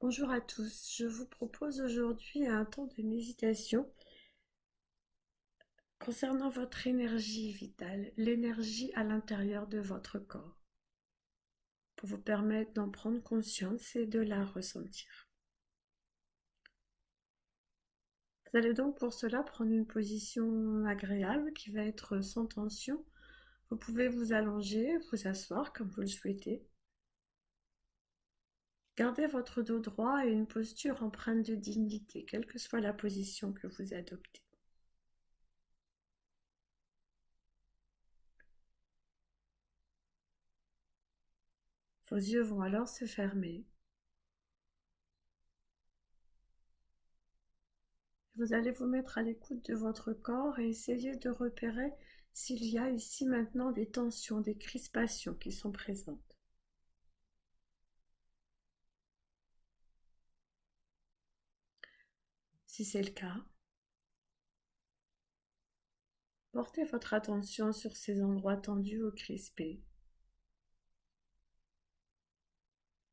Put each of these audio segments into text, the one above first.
Bonjour à tous, je vous propose aujourd'hui un temps de méditation concernant votre énergie vitale, l'énergie à l'intérieur de votre corps, pour vous permettre d'en prendre conscience et de la ressentir. Vous allez donc pour cela prendre une position agréable qui va être sans tension. Vous pouvez vous allonger, vous asseoir comme vous le souhaitez. Gardez votre dos droit et une posture empreinte de dignité, quelle que soit la position que vous adoptez. Vos yeux vont alors se fermer. Vous allez vous mettre à l'écoute de votre corps et essayer de repérer s'il y a ici maintenant des tensions, des crispations qui sont présentes. Si c'est le cas, portez votre attention sur ces endroits tendus ou crispés.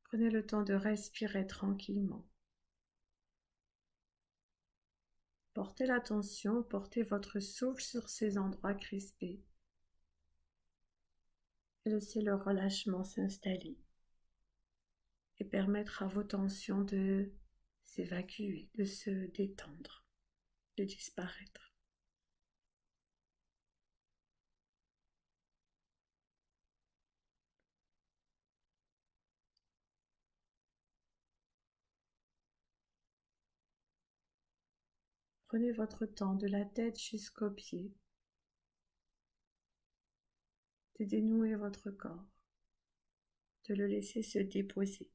Prenez le temps de respirer tranquillement. Portez l'attention, portez votre souffle sur ces endroits crispés et laissez le relâchement s'installer et permettre à vos tensions de s'évacuer, de se détendre, de disparaître. Prenez votre temps de la tête jusqu'aux pieds, de dénouer votre corps, de le laisser se déposer.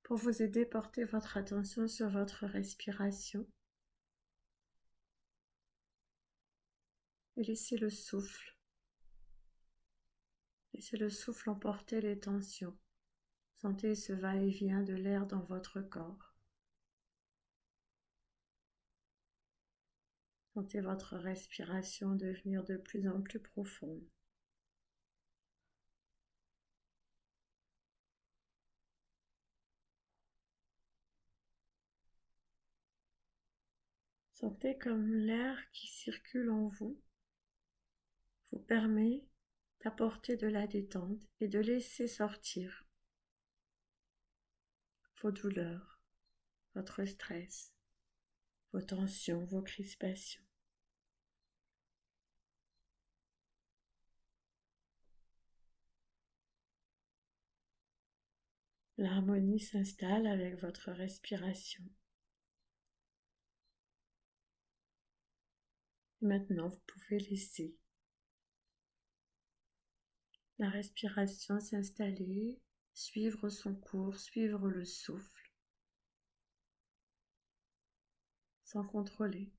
Pour vous aider, portez votre attention sur votre respiration et laissez le souffle emporter les tensions. Sentez ce va-et-vient de l'air dans votre corps. Sentez votre respiration devenir de plus en plus profonde. Sentez comme l'air qui circule en vous permet d'apporter de la détente et de laisser sortir vos douleurs, votre stress, vos tensions, vos crispations. L'harmonie s'installe avec votre respiration. Et maintenant, vous pouvez laisser la respiration s'installer, suivre son cours, suivre le souffle, sans contrôler,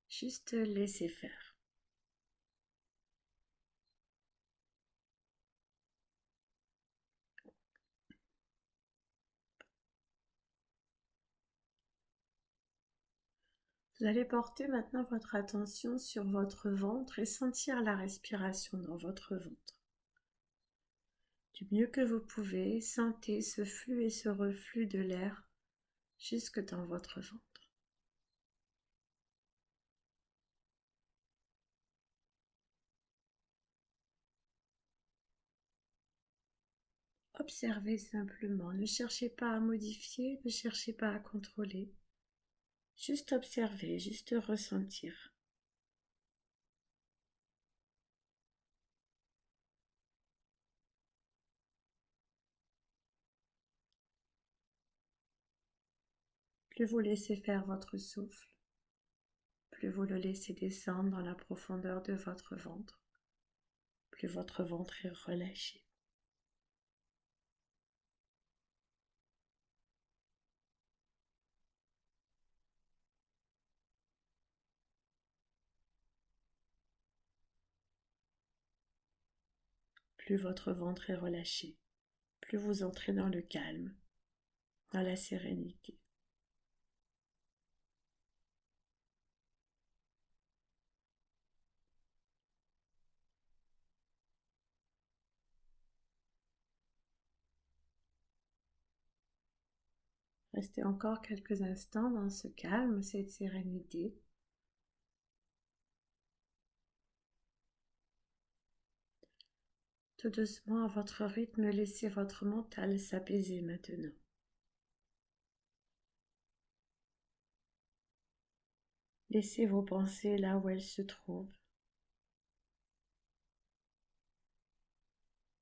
juste laisser faire. Vous allez porter maintenant votre attention sur votre ventre et sentir la respiration dans votre ventre. Du mieux que vous pouvez, sentez ce flux et ce reflux de l'air jusque dans votre ventre. Observez simplement, ne cherchez pas à modifier, ne cherchez pas à contrôler. Juste observer, juste ressentir. Plus vous laissez faire votre souffle, plus vous le laissez descendre dans la profondeur de votre ventre, plus votre ventre est relâché. Plus votre ventre est relâché. plus vous entrez dans le calme, dans la sérénité. Restez encore quelques instants dans ce calme, cette sérénité. Tout doucement, à votre rythme, laissez votre mental s'apaiser maintenant. Laissez vos pensées là où elles se trouvent.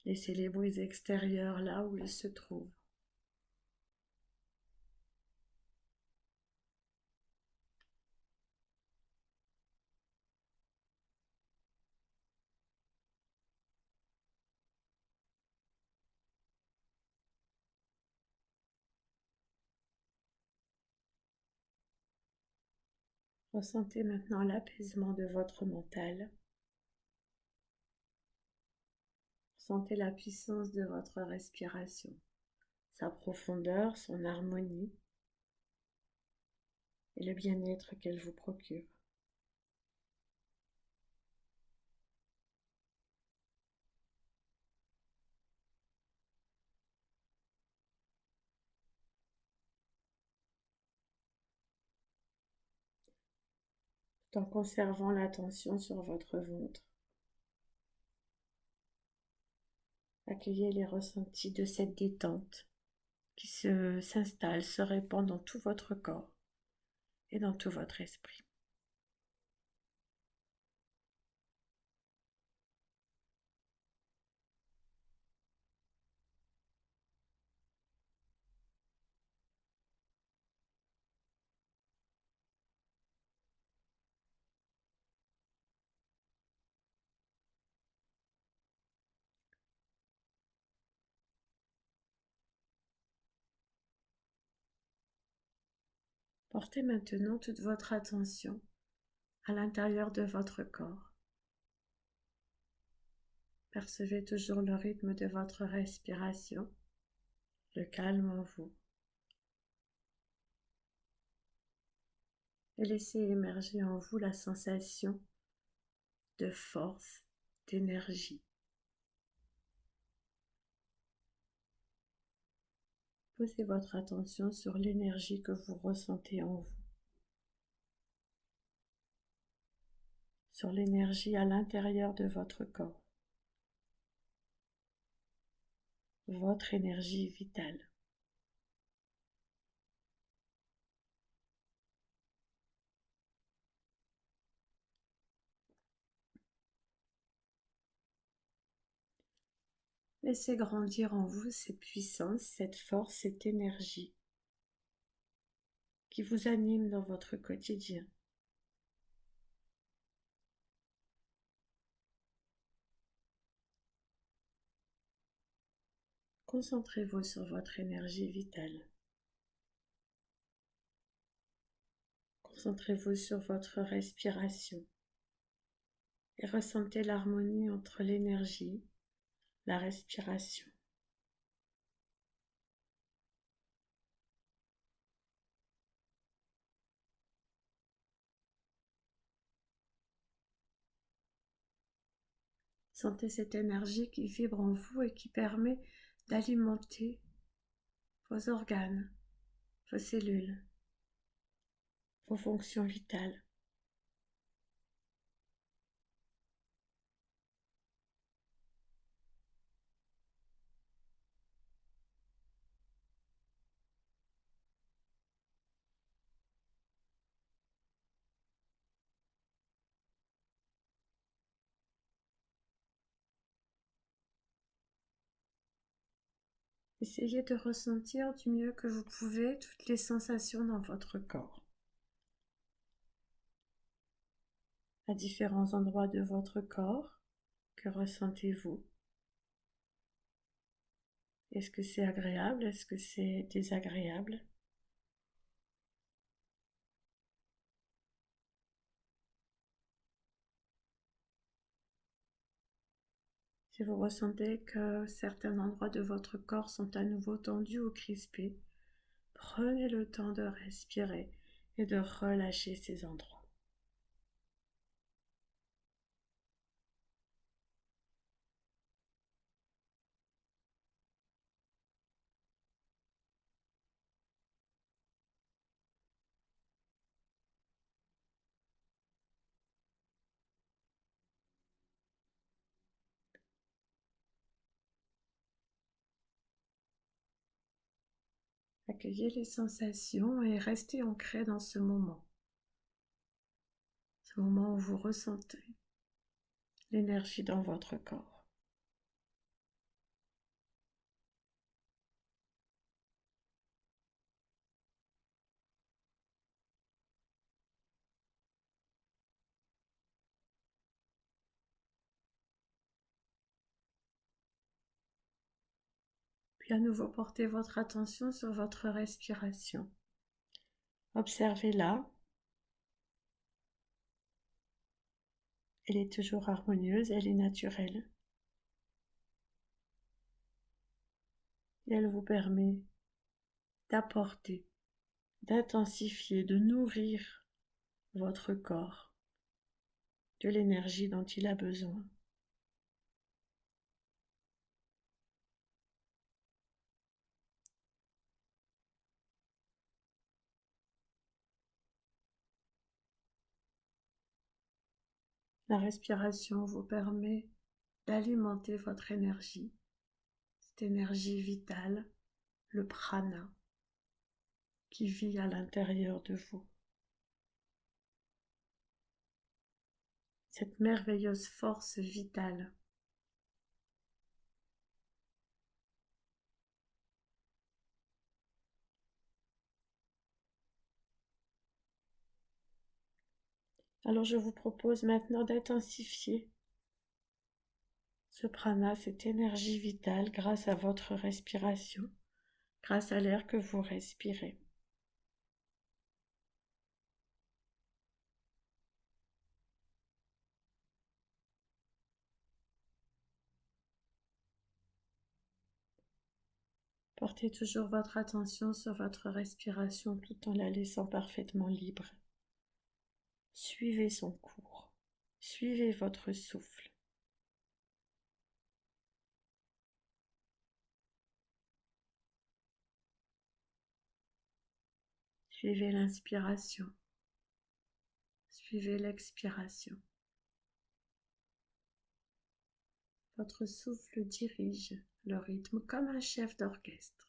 Laissez les bruits extérieurs là où ils se trouvent. Ressentez maintenant l'apaisement de votre mental. Sentez la puissance de votre respiration, sa profondeur, son harmonie et le bien-être qu'elle vous procure. Tout en conservant l'attention sur votre ventre, accueillez les ressentis de cette détente qui s'installe, se répand dans tout votre corps et dans tout votre esprit. Portez maintenant toute votre attention à l'intérieur de votre corps. Percevez toujours le rythme de votre respiration, le calme en vous, et laissez émerger en vous la sensation de force, d'énergie. Posez votre attention sur l'énergie que vous ressentez en vous, sur l'énergie à l'intérieur de votre corps, votre énergie vitale. Laissez grandir en vous cette puissance, cette force, cette énergie qui vous anime dans votre quotidien. Concentrez-vous sur votre énergie vitale. Concentrez-vous sur votre respiration et ressentez l'harmonie entre l'énergie, la respiration. Sentez cette énergie qui vibre en vous et qui permet d'alimenter vos organes, vos cellules, vos fonctions vitales. Essayez de ressentir du mieux que vous pouvez toutes les sensations dans votre corps. À différents endroits de votre corps, que ressentez-vous? Est-ce que c'est agréable? Est-ce que c'est désagréable? Si vous ressentez que certains endroits de votre corps sont à nouveau tendus ou crispés, prenez le temps de respirer et de relâcher ces endroits. Accueillez les sensations et restez ancré dans ce moment où vous ressentez l'énergie dans votre corps. Puis à nouveau portez votre attention sur votre respiration. Observez-la. Elle est toujours harmonieuse, elle est naturelle. Et elle vous permet d'apporter, d'intensifier, de nourrir votre corps de l'énergie dont il a besoin. La respiration vous permet d'alimenter votre énergie, cette énergie vitale, le prana, qui vit à l'intérieur de vous. Cette merveilleuse force vitale. Alors je vous propose maintenant d'intensifier ce prana, cette énergie vitale, grâce à votre respiration, grâce à l'air que vous respirez. Portez toujours votre attention sur votre respiration tout en la laissant parfaitement libre. Suivez son cours. Suivez votre souffle. Suivez l'inspiration. Suivez l'expiration. Votre souffle dirige le rythme comme un chef d'orchestre.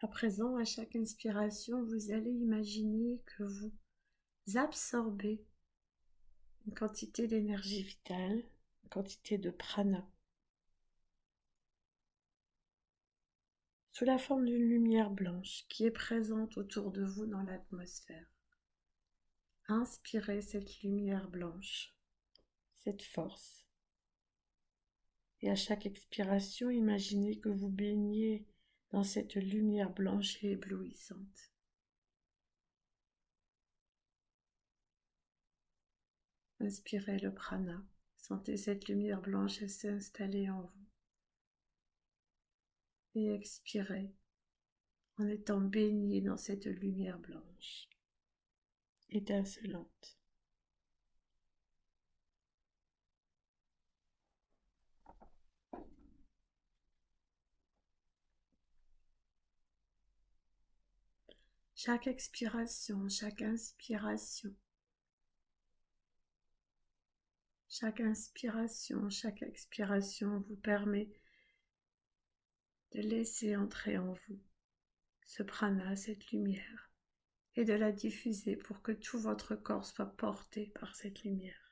À présent, à chaque inspiration, vous allez imaginer que vous absorbez une quantité d'énergie vitale, une quantité de prana, sous la forme d'une lumière blanche qui est présente autour de vous dans l'atmosphère. Inspirez cette lumière blanche, cette force. Et à chaque expiration, imaginez que vous baignez dans cette lumière blanche et éblouissante. Inspirez le prana. Sentez cette lumière blanche s'installer en vous. Et expirez en étant baigné dans cette lumière blanche, étincelante. Chaque expiration, chaque inspiration, chaque inspiration, chaque expiration vous permet de laisser entrer en vous ce prana, cette lumière, et de la diffuser pour que tout votre corps soit porté par cette lumière.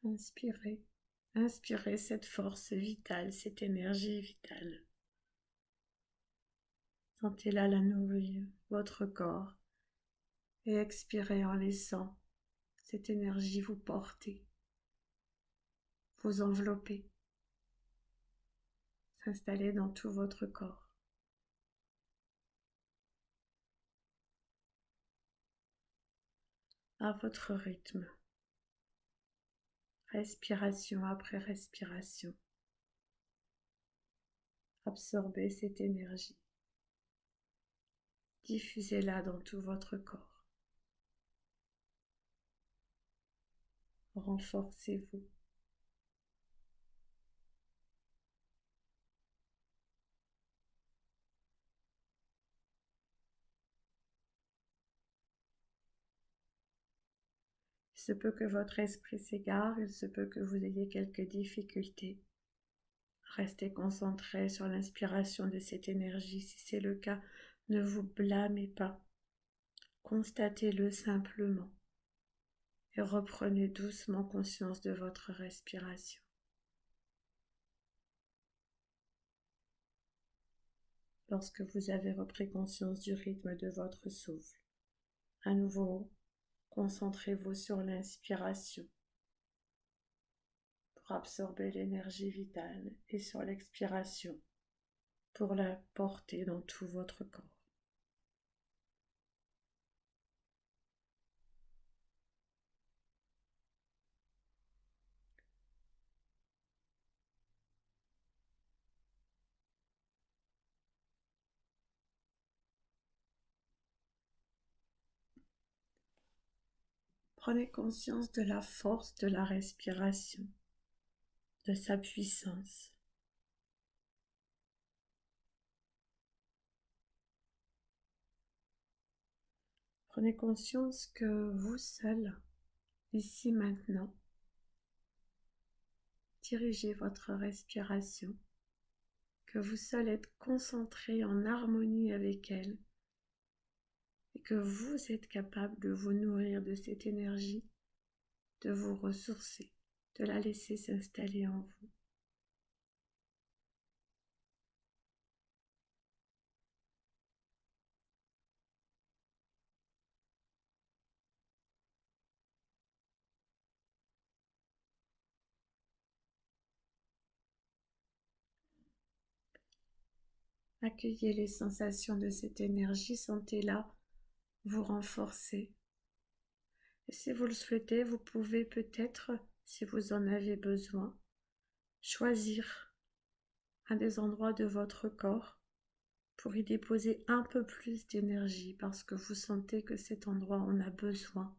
Inspirez. Inspirez cette force vitale, cette énergie vitale. Sentez-la la nourrir, votre corps, et expirez en laissant cette énergie vous porter, vous envelopper, s'installer dans tout votre corps. À votre rythme, respiration après respiration. Absorbez cette énergie. Diffusez-la dans tout votre corps. Renforcez-vous. Il se peut que votre esprit s'égare, il se peut que vous ayez quelques difficultés. Restez concentré sur l'inspiration de cette énergie. Si c'est le cas, ne vous blâmez pas. Constatez-le simplement et reprenez doucement conscience de votre respiration. Lorsque vous avez repris conscience du rythme de votre souffle, à nouveau, concentrez-vous sur l'inspiration pour absorber l'énergie vitale et sur l'expiration pour la porter dans tout votre corps. Prenez conscience de la force de la respiration, de sa puissance. Prenez conscience que vous seul, ici maintenant, dirigez votre respiration, que vous seul êtes concentré en harmonie avec elle et que vous êtes capable de vous nourrir de cette énergie, de vous ressourcer, de la laisser s'installer en vous. Accueillez les sensations de cette énergie, sentez-la vous renforcer. Et si vous le souhaitez, vous pouvez peut-être, si vous en avez besoin, choisir un des endroits de votre corps pour y déposer un peu plus d'énergie parce que vous sentez que cet endroit en a besoin.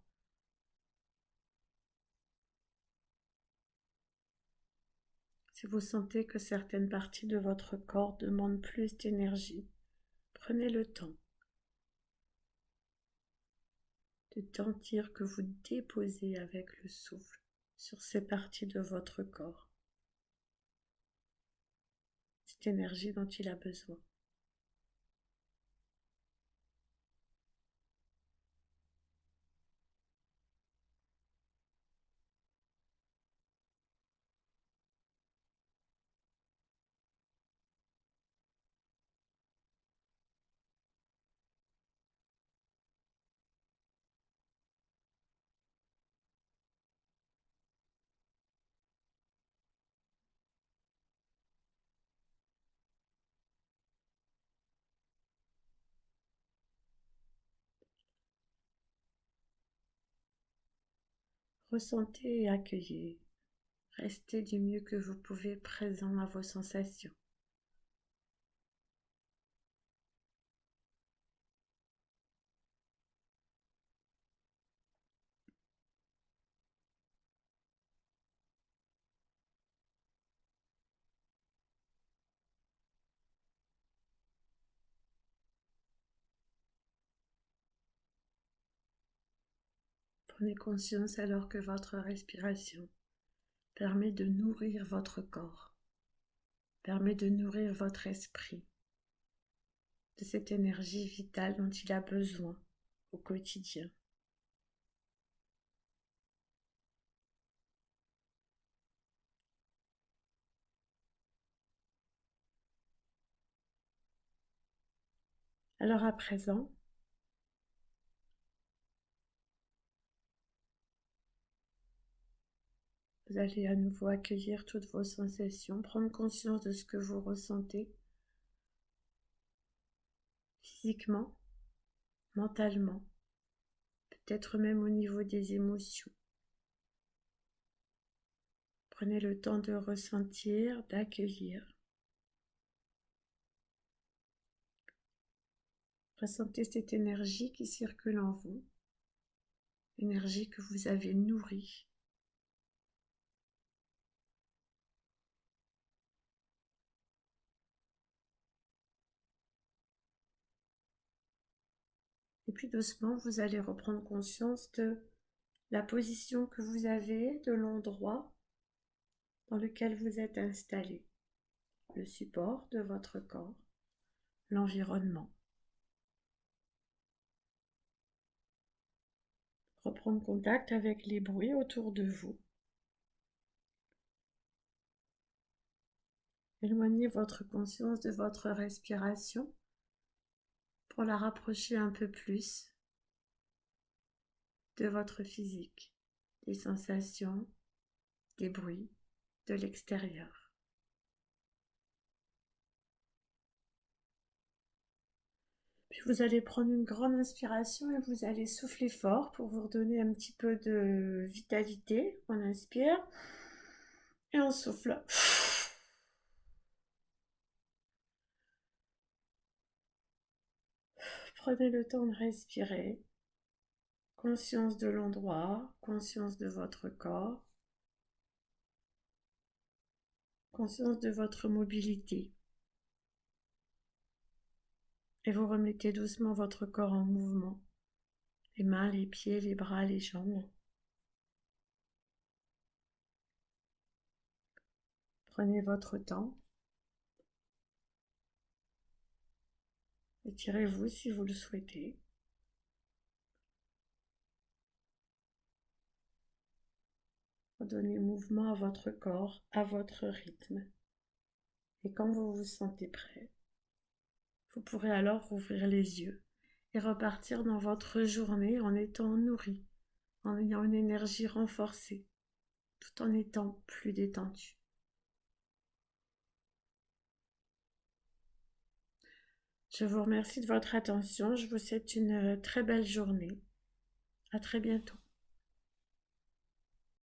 Si vous sentez que certaines parties de votre corps demandent plus d'énergie, prenez le temps de sentir que vous déposez avec le souffle sur ces parties de votre corps cette énergie dont il a besoin. Ressentez et accueillez. Restez du mieux que vous pouvez présent à vos sensations. Prenez conscience alors que votre respiration permet de nourrir votre corps, permet de nourrir votre esprit de cette énergie vitale dont il a besoin au quotidien. Alors à présent, vous allez à nouveau accueillir toutes vos sensations, prendre conscience de ce que vous ressentez physiquement, mentalement, peut-être même au niveau des émotions. Prenez le temps de ressentir, d'accueillir. Ressentez cette énergie qui circule en vous, énergie que vous avez nourrie. Et puis doucement, vous allez reprendre conscience de la position que vous avez, de l'endroit dans lequel vous êtes installé, le support de votre corps, l'environnement. Reprendre contact avec les bruits autour de vous. Éloignez votre conscience de votre respiration pour la rapprocher un peu plus de votre physique, des sensations, des bruits de l'extérieur. Puis vous allez prendre une grande inspiration et vous allez souffler fort pour vous redonner un petit peu de vitalité. On inspire et on souffle. Prenez le temps de respirer. Conscience de l'endroit, conscience de votre corps, conscience de votre mobilité. Et vous remettez doucement votre corps en mouvement. Les mains, les pieds, les bras, les jambes. Prenez votre temps. Étirez-vous si vous le souhaitez. Redonnez mouvement à votre corps, à votre rythme. Et quand vous vous sentez prêt, vous pourrez alors rouvrir les yeux et repartir dans votre journée en étant nourri, en ayant une énergie renforcée, tout en étant plus détendu. Je vous remercie de votre attention. Je vous souhaite une très belle journée. À très bientôt.